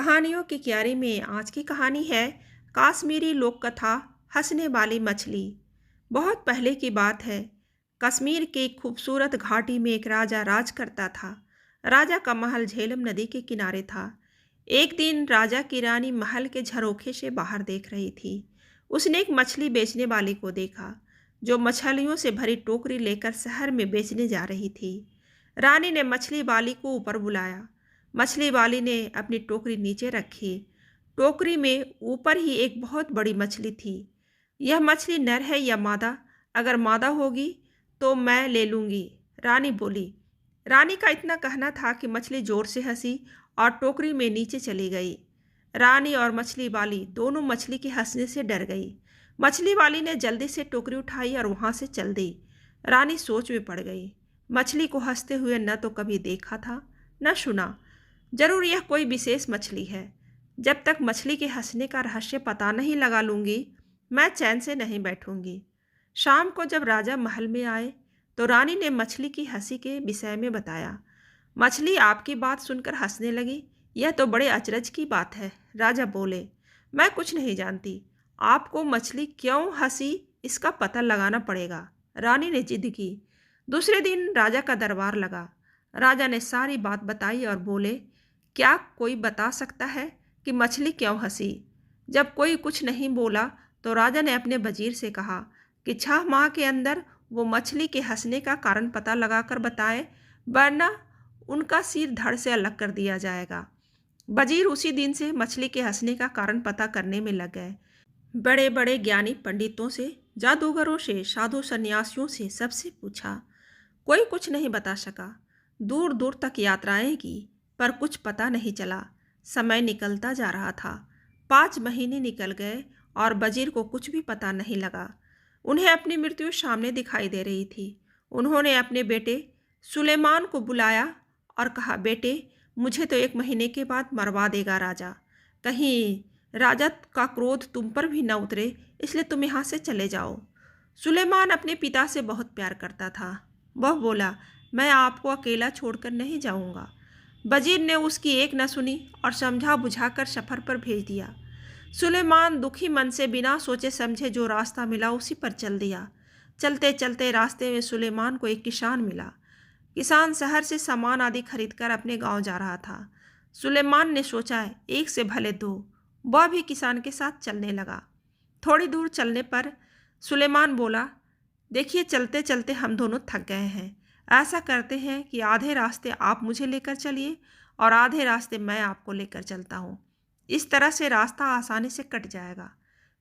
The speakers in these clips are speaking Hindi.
कहानियों की क्यारी में आज की कहानी है काश्मीरी लोक कथा हंसने वाली मछली। बहुत पहले की बात है। कश्मीर के एक खूबसूरत घाटी में एक राजा राज करता था। राजा का महल झेलम नदी के किनारे था। एक दिन राजा की रानी महल के झरोखे से बाहर देख रही थी। उसने एक मछली बेचने वाले को देखा जो मछलियों से भरी टोकरी लेकर शहर में बेचने जा रही थी। रानी ने मछली वाली को ऊपर बुलाया। मछली वाली ने अपनी टोकरी नीचे रखी। टोकरी में ऊपर ही एक बहुत बड़ी मछली थी। यह मछली नर है या मादा? अगर मादा होगी तो मैं ले लूँगी, रानी बोली। रानी का इतना कहना था कि मछली जोर से हंसी और टोकरी में नीचे चली गई। रानी और मछली वाली दोनों मछली के हंसने से डर गई। मछली वाली ने जल्दी से टोकरी उठाई और वहाँ से चल दी। रानी सोच में पड़ गई। मछली को हंसते हुए न तो कभी देखा था न सुना। जरूर यह कोई विशेष मछली है। जब तक मछली के हंसने का रहस्य पता नहीं लगा लूँगी, मैं चैन से नहीं बैठूंगी। शाम को जब राजा महल में आए तो रानी ने मछली की हंसी के विषय में बताया। मछली आपकी बात सुनकर हंसने लगी। यह तो बड़े अचरज की बात है, राजा बोले। मैं कुछ नहीं जानती। आपको मछली क्यों हंसी इसका पता लगाना पड़ेगा, रानी ने जिद की। दूसरे दिन राजा का दरबार लगा। राजा ने सारी बात बताई और बोले, क्या कोई बता सकता है कि मछली क्यों हंसी? जब कोई कुछ नहीं बोला तो राजा ने अपने वजीर से कहा कि 6 माह के अंदर वो मछली के हंसने का कारण पता लगाकर बताए, वरना उनका सिर धड़ से अलग कर दिया जाएगा। वजीर उसी दिन से मछली के हंसने का कारण पता करने में लग गए। बड़े बड़े ज्ञानी पंडितों से, जादूगरों से, साधु सन्यासियों से सबसे पूछा। कोई कुछ नहीं बता सका। दूर दूर तक यात्राएं की पर कुछ पता नहीं चला। समय निकलता जा रहा था। 5 महीने निकल गए और वजीर को कुछ भी पता नहीं लगा। उन्हें अपनी मृत्यु सामने दिखाई दे रही थी। उन्होंने अपने बेटे सुलेमान को बुलाया और कहा, बेटे, मुझे तो 1 महीने के बाद मरवा देगा राजा। कहीं राजा का क्रोध तुम पर भी न उतरे, इसलिए तुम यहाँ से चले जाओ। सुलेमान अपने पिता से बहुत प्यार करता था। वह बोला, मैं आपको अकेला छोड़कर नहीं जाऊँगा। वजीर ने उसकी एक न सुनी और समझा बुझाकर सफ़र पर भेज दिया। सुलेमान दुखी मन से बिना सोचे समझे जो रास्ता मिला उसी पर चल दिया। चलते चलते रास्ते में सुलेमान को एक किसान मिला। किसान शहर से सामान आदि खरीदकर अपने गांव जा रहा था। सुलेमान ने सोचा, एक से भले दो। वह भी किसान के साथ चलने लगा। थोड़ी दूर चलने पर सुलेमान बोला, देखिए, चलते चलते हम दोनों थक गए हैं। ऐसा करते हैं कि आधे रास्ते आप मुझे लेकर चलिए और आधे रास्ते मैं आपको लेकर चलता हूँ। इस तरह से रास्ता आसानी से कट जाएगा।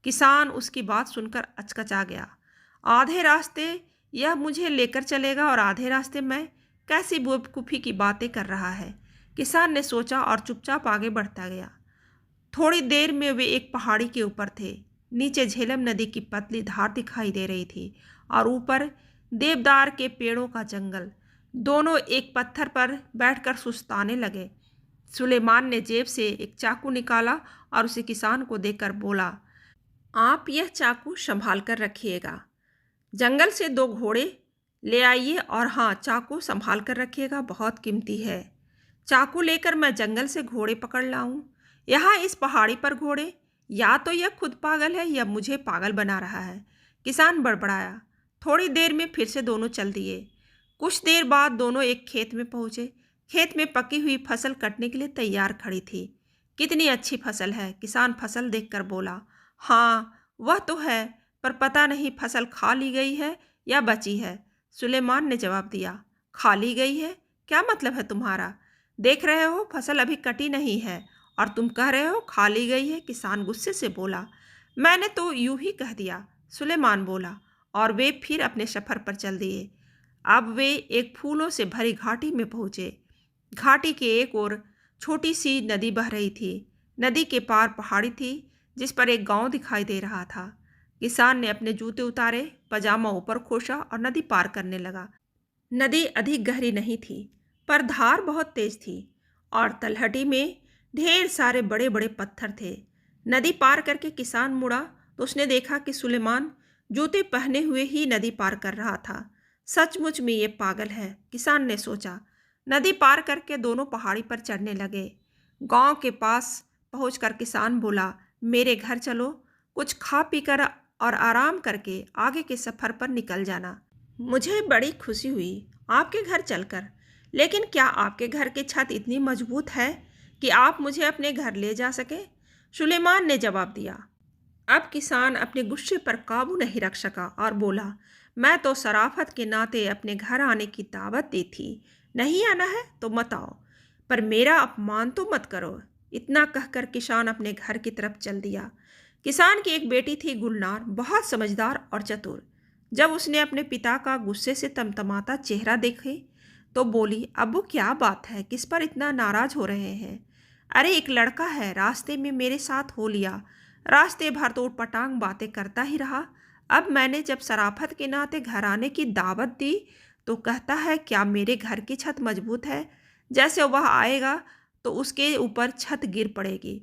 किसान उसकी बात सुनकर अचकचा गया। आधे रास्ते यह मुझे लेकर चलेगा और आधे रास्ते मैं? कैसी बेवकूफ़ी की बातें कर रहा है। किसान ने सोचा और चुपचाप आगे बढ़ता गया। थोड़ी देर में वे एक पहाड़ी के ऊपर थे। नीचे झेलम नदी की पतली धार दिखाई दे रही थी और ऊपर देवदार के पेड़ों का जंगल। दोनों एक पत्थर पर बैठकर सुस्ताने लगे। सुलेमान ने जेब से एक चाकू निकाला और उसे किसान को देकर बोला, आप यह चाकू संभाल कर रखिएगा। जंगल से 2 घोड़े ले आइए और हाँ, चाकू संभाल कर रखिएगा, बहुत कीमती है। चाकू लेकर मैं जंगल से घोड़े पकड़ लाऊं। यहाँ इस पहाड़ी पर घोड़े? या तो यह खुद पागल है या मुझे पागल बना रहा है, किसान बड़बड़ाया। थोड़ी देर में फिर से दोनों चल दिए। कुछ देर बाद दोनों एक खेत में पहुंचे। खेत में पकी हुई फसल कटने के लिए तैयार खड़ी थी। कितनी अच्छी फसल है, किसान फसल देखकर बोला। हाँ, वह तो है, पर पता नहीं फसल खा ली गई है या बची है। सुलेमान ने जवाब दिया, खा ली गई है? क्या मतलब है तुम्हारा? देख रहे हो फसल अभी कटी नहीं है और तुम कह रहे हो खा ली गई है, किसान गुस्से से बोला। मैंने तो यूं ही कह दिया, सुलेमान बोला और वे फिर अपने सफ़र पर चल दिए। अब वे एक फूलों से भरी घाटी में पहुँचे। घाटी के एक ओर छोटी सी नदी बह रही थी। नदी के पार पहाड़ी थी जिस पर एक गांव दिखाई दे रहा था। किसान ने अपने जूते उतारे, पजामा ऊपर खोसा और नदी पार करने लगा। नदी अधिक गहरी नहीं थी, पर धार बहुत तेज थी और तलहटी में ढेर सारे बड़े बड़े पत्थर थे। नदी पार करके किसान मुड़ा तो उसने देखा कि सुलेमान जूते पहने हुए ही नदी पार कर रहा था। सचमुच में ये पागल है, किसान ने सोचा। नदी पार करके दोनों पहाड़ी पर चढ़ने लगे। गांव के पास पहुंचकर किसान बोला, मेरे घर चलो, कुछ खा पी कर और आराम करके आगे के सफ़र पर निकल जाना। मुझे बड़ी खुशी हुई आपके घर चलकर, लेकिन क्या आपके घर की छत इतनी मजबूत है कि आप मुझे अपने घर ले जा सके? सुलेमान ने जवाब दिया। अब किसान अपने गुस्से पर काबू नहीं रख सका और बोला, मैं तो शराफत के नाते अपने घर आने की दावत दी थी। नहीं आना है तो मत आओ, पर मेरा अपमान तो मत करो। इतना कहकर किसान अपने घर की तरफ चल दिया। किसान की एक बेटी थी गुलनार, बहुत समझदार और चतुर। जब उसने अपने पिता का गुस्से से तमतमाता चेहरा देखे तो बोली, अब्बू क्या बात है, किस पर इतना नाराज हो रहे हैं? अरे एक लड़का है, रास्ते में मेरे साथ हो लिया। रास्ते भर तो उटपटांग बातें करता ही रहा। अब मैंने जब शराफत के नाते घर आने की दावत दी तो कहता है क्या मेरे घर की छत मजबूत है, जैसे वह आएगा तो उसके ऊपर छत गिर पड़ेगी।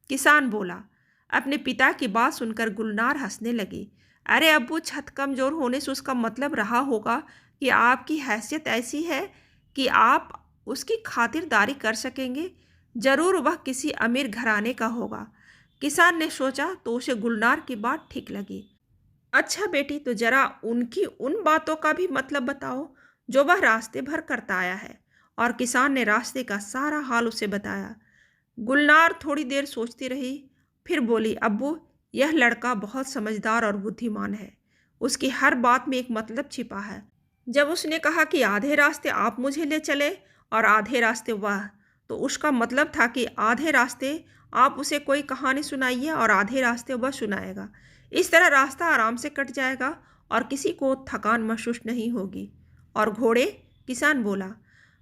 किसान बोला। अपने पिता की बात सुनकर गुलनार हंसने लगी। अरे अब्बू, छत कमजोर होने से उसका मतलब रहा होगा कि आपकी हैसियत ऐसी है कि आप उसकी खातिरदारी कर सकेंगे। जरूर वह किसी अमीर घराने का होगा। किसान ने सोचा तो उसे गुलनार की बात ठीक लगी। अच्छा बेटी, तो जरा उनकी उन बातों का भी मतलब बताओ जो वह रास्ते भर करता आया है। और किसान ने रास्ते का सारा हाल उसे बताया। गुलनार थोड़ी देर सोचती रही, फिर बोली, अब्बू, यह लड़का बहुत समझदार और बुद्धिमान है। उसकी हर बात में एक मतलब छिपा है। जब उसने कहा कि आधे रास्ते आप मुझे ले चले और आधे रास्ते वह, तो उसका मतलब था कि आधे रास्ते आप उसे कोई कहानी सुनाइए और आधे रास्ते वह सुनाएगा। इस तरह रास्ता आराम से कट जाएगा और किसी को थकान महसूस नहीं होगी। और घोड़े? किसान बोला।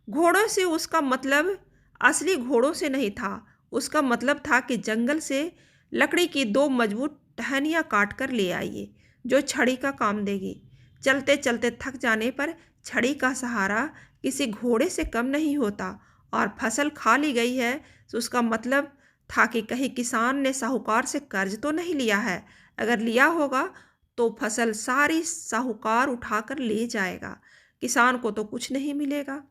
घोड़ों से उसका मतलब असली घोड़ों से नहीं था। उसका मतलब था कि जंगल से लकड़ी की 2 मजबूत टहनियाँ काट कर ले आइए जो छड़ी का काम देगी। चलते चलते थक जाने पर छड़ी का सहारा किसी घोड़े से कम नहीं होता। और फसल खा ली गई है तो उसका मतलब था कि कहीं किसान ने साहूकार से कर्ज तो नहीं लिया है। अगर लिया होगा तो फसल सारी साहूकार उठाकर ले जाएगा, किसान को तो कुछ नहीं मिलेगा।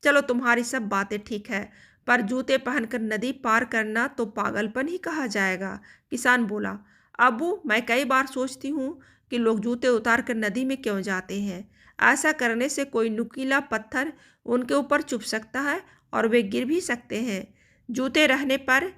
चलो तुम्हारी सब बातें ठीक है, पर जूते पहनकर नदी पार करना तो पागलपन ही कहा जाएगा। किसान बोला। अबू, मैं कई बार सोचती हूँ कि लोग जूते उतार कर नदी में क्यों जाते हैं। ऐसा करने से कोई नुकीला पत्थर उनके ऊपर चुभ सकता है और वे गिर भी सकते हैं। जूते रहने पर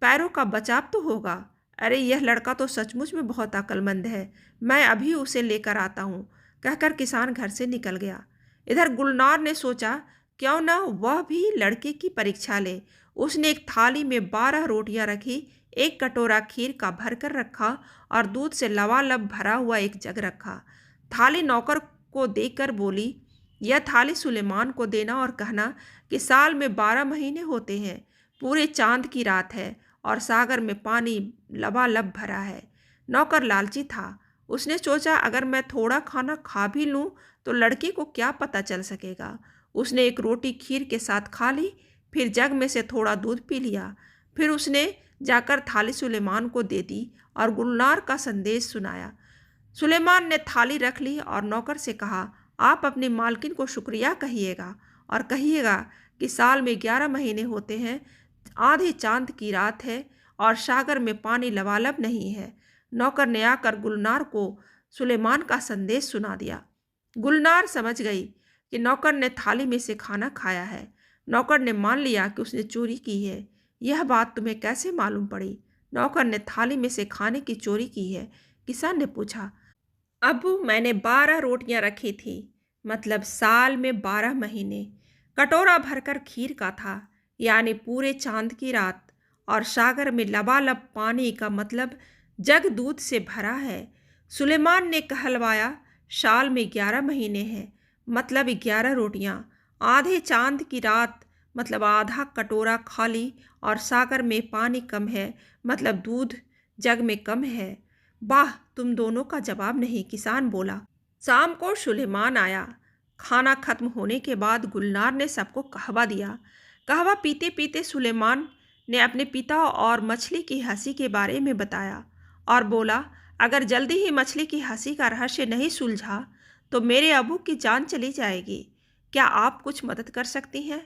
पैरों का बचाव तो होगा। अरे यह लड़का तो सचमुच में बहुत अक्लमंद है, मैं अभी उसे लेकर आता हूँ, कहकर किसान घर से निकल गया। इधर गुलनार ने सोचा क्यों ना वह भी लड़के की परीक्षा ले। उसने एक थाली में 12 रोटियां रखी, एक कटोरा खीर का भर कर रखा और दूध से लबालब भरा हुआ एक जग रखा। थाली नौकर को देकर बोली, यह थाली सुलेमान को देना और कहना कि साल में 12 महीने होते हैं, पूरे चांद की रात है और सागर में पानी लबालब भरा है। नौकर लालची था। उसने सोचा अगर मैं थोड़ा खाना खा भी लूँ तो लड़की को क्या पता चल सकेगा। उसने एक रोटी खीर के साथ खा ली, फिर जग में से थोड़ा दूध पी लिया। फिर उसने जाकर थाली सुलेमान को दे दी और गुलनार का संदेश सुनाया। सुलेमान ने थाली रख ली और नौकर से कहा, आप अपनी मालकिन को शुक्रिया कहिएगा और कहिएगा कि साल में 11 महीने होते हैं, आधे चांद की रात है और सागर में पानी लबालब नहीं है। नौकर ने आकर गुलनार को सुलेमान का संदेश सुना दिया। गुलनार समझ गई कि नौकर ने थाली में से खाना खाया है। नौकर ने मान लिया कि उसने चोरी की है। यह बात तुम्हें कैसे मालूम पड़ी? नौकर ने थाली में से खाने की चोरी की है। किसान ने पूछा। अबू, मैंने 12 रोटियां रखी थी, मतलब साल में 12 महीने। कटोरा भरकर खीर का था, यानी पूरे चांद की रात। और सागर में लबालब पानी का मतलब जग दूध से भरा है। सुलेमान ने कहलवाया, साल में 11 महीने हैं, मतलब 11 रोटियां। आधे चांद की रात मतलब आधा कटोरा खाली और सागर में पानी कम है, मतलब दूध जग में कम है। वाह, तुम दोनों का जवाब नहीं, किसान बोला। शाम को सुलेमान आया। खाना खत्म होने के बाद गुलनार ने सबको कहवा दिया। कहवा पीते पीते सुलेमान ने अपने पिता और मछली की हंसी के बारे में बताया और बोला, अगर जल्दी ही मछली की हंसी का रहस्य नहीं सुलझा तो मेरे अबू की जान चली जाएगी। क्या आप कुछ मदद कर सकती हैं?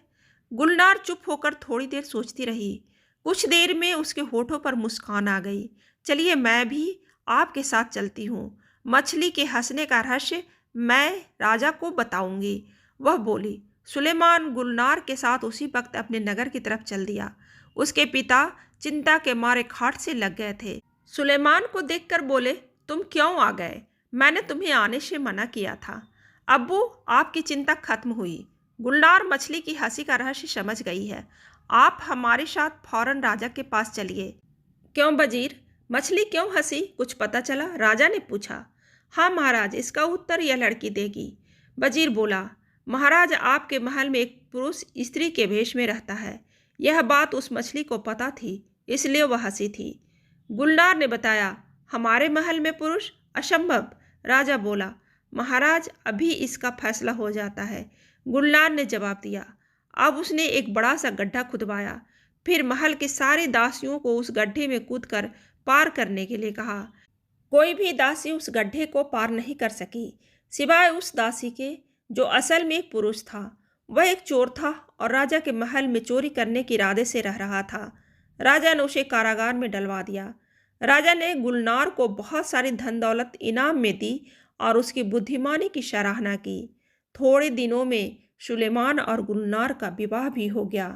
गुलनार चुप होकर थोड़ी देर सोचती रही। कुछ देर में उसके होठों पर मुस्कान आ गई। चलिए मैं भी आपके साथ चलती हूँ। मछली के हंसने का रहस्य मैं राजा को बताऊंगी, वह बोली। सुलेमान गुलनार के साथ उसी वक्त अपने नगर की तरफ चल दिया। उसके पिता चिंता के मारे खाट से लग गए थे। सुलेमान को देखकर बोले, तुम क्यों आ गए? मैंने तुम्हें आने से मना किया था। अब्बू, आपकी चिंता खत्म हुई। गुलनार मछली की हंसी का रहस्य समझ गई है। आप हमारे साथ फौरन राजा के पास चलिए। क्यों वजीर? मछली क्यों हंसी? कुछ पता चला? राजा ने पूछा। हाँ महाराज, इसका उत्तर यह लड़की देगी। वजीर बोला। महाराज, आपके महल में एक पुरुष स्त्री के भेष में रहता है। यह बात उस मछली को पता थी, इसलिए वह हंसी थी। गुलनार ने बताया। हमारे महल में पुरुष? असंभव। राजा बोला। महाराज, अभी इसका फैसला हो जाता है, गुलनार ने जवाब दिया। अब उसने एक बड़ा सा गड्ढा खुदवाया, फिर महल के सारे दासियों को उस गड्ढे में कूदकर पार करने के लिए कहा। कोई भी दासी उस गड्ढे को पार नहीं कर सकी, सिवाय उस दासी के जो असल में एक पुरुष था। वह एक चोर था और राजा के महल में चोरी करने के इरादे से रह रहा था। राजा ने उसे कारागार में डलवा दिया। राजा ने गुलनार को बहुत सारी धन दौलत इनाम में दी और उसकी बुद्धिमानी की सराहना की। थोड़े दिनों में सुलेमान और गुलनार का विवाह भी हो गया।